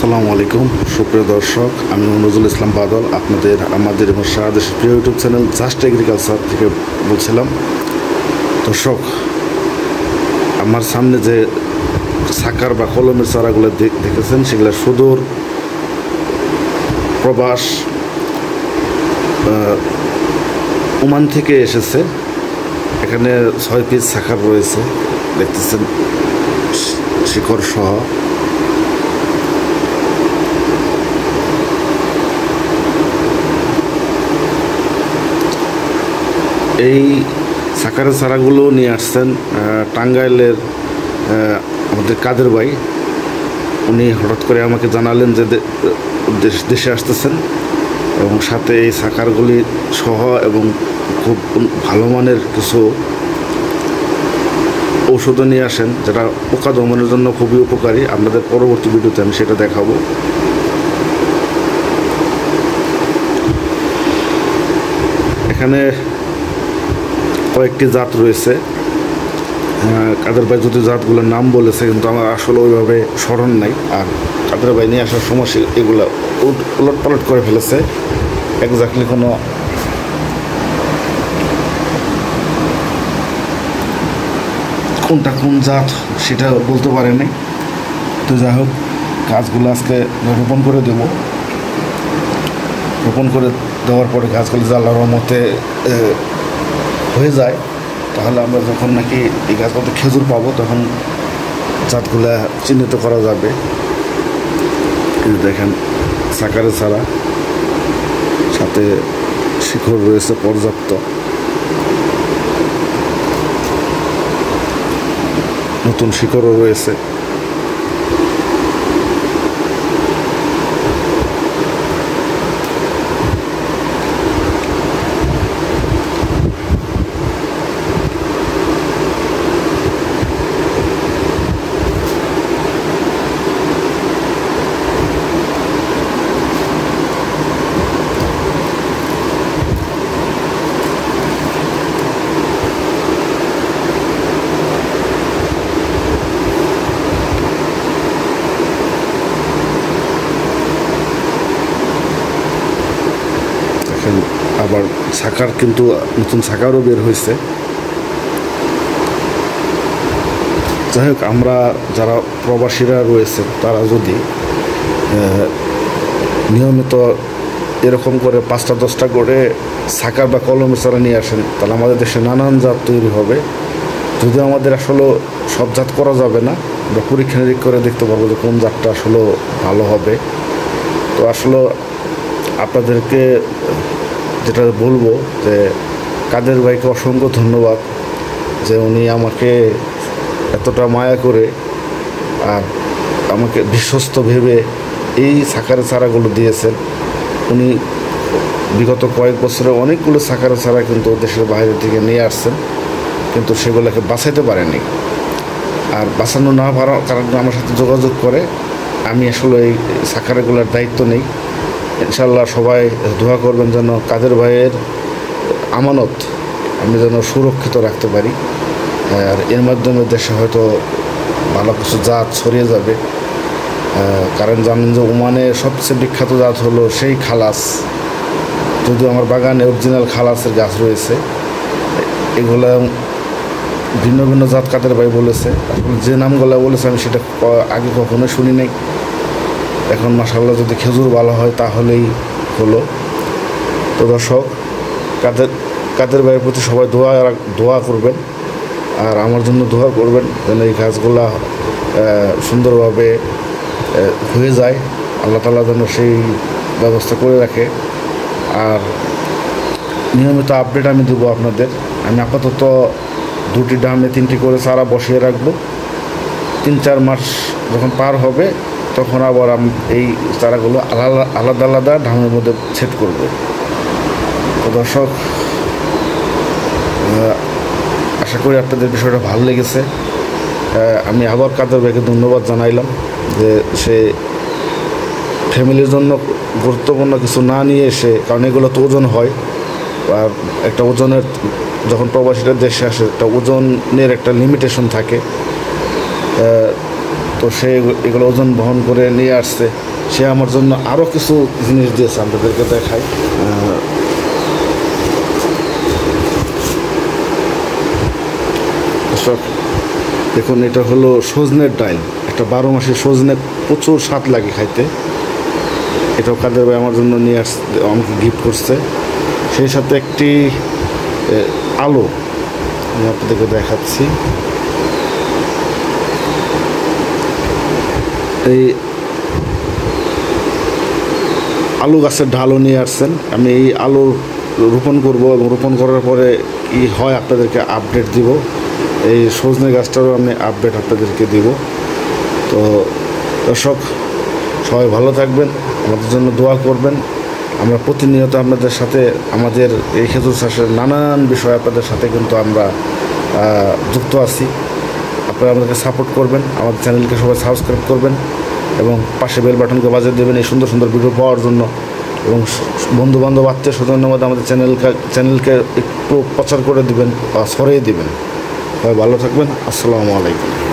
আসসালামু আলাইকুম সুপ্রিয় দর্শক, আমি নজরুল ইসলাম বাদল আমাদের এবং সারা দেশের প্রিয় ইউটিউব চ্যানেল জাস্ট এগ্রিকালচার থেকে বলছিলাম। দর্শক, আমার সামনে যে সাকার বা কলমের চারাগুলো দেখেছেন, সেগুলো সুদূর প্রবাস ওমান থেকে এসেছে। এখানে 6 পিস সাকার রয়েছে, দেখতেছেন শিকড় সহ। এই সাকারের চারাগুলো নিয়ে আসছেন টাঙ্গাইলের আমাদের কাদের ভাই। উনি হঠাৎ করে আমাকে জানালেন যে দেশে আসতেছেন এবং সাথে এই সাকারগুলি সহ এবং খুব ভালো মানের কিছু ঔষধও নিয়ে আসেন, যেটা পোকা দমনের জন্য খুবই উপকারী। আপনাদের পরবর্তী ভিডিওতে আমি সেটা দেখাবো। এখানে কয়েকটি জাত রয়েছে। কাদের ভাই যদি জাতগুলোর নাম বলেছে, কিন্তু আমার আসলে ওইভাবে স্মরণ নাই। আর কাদের ভাই নিয়ে আসার সময় এগুলো উলট পালট করে ফেলেছে, এক্স্যাক্টলি কোনো কোনটা কোন জাত সেটা বলতে পারেনি। তো যাই হোক, গাছগুলো আজকে রোপণ করে দেব। রোপণ করে দেওয়ার পরে গাছগুলো যে আল্লাহর রহমতে হয়ে যায়, তাহলে আমরা যখন নাকি এই গাছগুলোতে খেজুর পাবো, তখন জাতগুলা চিহ্নিত করা যাবে। কিন্তু দেখেন, সাকারের চারা, সাথে শিকড় রয়েছে পর্যাপ্ত। নতুন শিকড়ও রয়েছে। আবার সাকার কিন্তু নতুন সাকারও বের হয়েছে। যাই হোক, আমরা যারা প্রবাসীরা রয়েছে, তারা যদি নিয়মিত এরকম করে 5টা-10টা করে সাকার বা কলমের চারা নিয়ে আসেন, তাহলে আমাদের দেশে নানান জাত তৈরি হবে। যদিও আমাদের আসলে সব জাত করা যাবে না, আমরা পরীক্ষা নিরীক্ষা করে দেখতে পারবো যে কোন জাতটা আসলে ভালো হবে। তো আসলে আপনাদেরকে যেটা বলবো, যে কাদের ভাইকে অসংখ্য ধন্যবাদ যে উনি আমাকে এতটা মায়া করে আর আমাকে বিশ্বস্ত ভেবে এই সাকারের চারাগুলো দিয়েছেন। উনি বিগত কয়েক বছরে অনেকগুলো সাকারের চারা কিন্তু দেশের বাইরে থেকে নিয়ে আসছেন, কিন্তু সেগুলোকে বাঁচাইতে পারেনি। আর বাঁচানো না পারার কারণে আমার সাথে যোগাযোগ করে আমি আসলে এই সাকারগুলোর দায়িত্ব নেই। ইনশাল্লাহ সবাই দোয়া করবেন যেন কাদের ভাইয়ের আমানত আমি যেন সুরক্ষিত রাখতে পারি। আর এর মাধ্যমে দেশে হয়তো ভালো কিছু জাত ছড়িয়ে যাবে। কারণ জানেন যে ওমানে সবচেয়ে বিখ্যাত জাত হলো সেই খালাস। যদিও আমার বাগানে অরিজিনাল খালাসের গাছ রয়েছে। এগুলো ভিন্ন ভিন্ন জাত কাদের ভাই বলেছে। আসলে যে নামগুলো বলেছে আমি সেটা আগে কখনো শুনি নাই। এখন মাশাআল্লাহ যদি খেজুর ভালো হয় তাহলেই হলো। তো দর্শক, কাদের ভাইয়ের প্রতি সবাই দোয়া করবেন, আর আমার জন্য দোয়া করবেন যেন এই গাছগুলা সুন্দরভাবে হয়ে যায়। আল্লাহ তাআলা যেন সেই ব্যবস্থা করে রাখে। আর নিয়মিত আপডেট আমি দেবো আপনাদের। আমি আপাতত 2টি ড্রামে 3টি করে চারা বসিয়ে রাখবো। 3-4 মাস যখন পার হবে, তখন আবার এই চারাগুলো আলাদা আলাদা ড্রামের মধ্যে সেট করব। তো দর্শক, আশা করি আপনাদের বিষয়টা ভালো লেগেছে। আমি আবার কাদের ভাইকে ধন্যবাদ জানাইলাম যে সে ফ্যামিলির জন্য গুরুত্বপূর্ণ কিছু না নিয়ে এসে, কারণ এগুলো তো ওজন হয়, আর একটা ওজনের, যখন প্রবাসীরা দেশে আসে একটা ওজনের একটা লিমিটেশন থাকে। তো তো সে এগুলো ওজন বহন করে নিয়ে আসছে। সে আমার জন্য আরও কিছু জিনিস দিয়েছে, আপনাদেরকে দেখাই। দেখুন, এটা হলো সজনের ডাল, একটা 12 মাসের সজনে, প্রচুর স্বাদ লাগে খাইতে। এটাও কাদের ভাই আমার জন্য নিয়ে আসছে, আমাকে গিফট করছে। সেই সাথে একটি আলু আমি আপনাদেরকে দেখাচ্ছি। এই আলু গাছের ঢালও নিয়ে আসছেন। আমি এই আলু রোপণ করব এবং রোপণ করার পরে কি হয় আপনাদেরকে আপডেট দিব। এই সজনে গাছটারও আমি আপডেট আপনাদেরকে দিব। তো দর্শক, সবাই ভালো থাকবেন, আমাদের জন্য দোয়া করবেন। আমরা প্রতিনিয়ত আপনাদের সাথে আমাদের এই খেজুর চাষের নানান বিষয় আপনাদের সাথে কিন্তু আমরা যুক্ত আছি। আপনারা আমাদেরকে সাপোর্ট করবেন, আমাদের চ্যানেলকে সবাই সাবস্ক্রাইব করবেন এবং পাশে বেল বাটনকে বাজিয়ে দেবেন এই সুন্দর সুন্দর ভিডিও পাওয়ার জন্য। এবং বন্ধুবান্ধব আত্মীয় স্বজনের মধ্যে আমাদের চ্যানেলকে একটু প্রচার করে দিবেন বা ছড়িয়ে দিবেন। সবাই ভালো থাকবেন। আসসালামু আলাইকুম।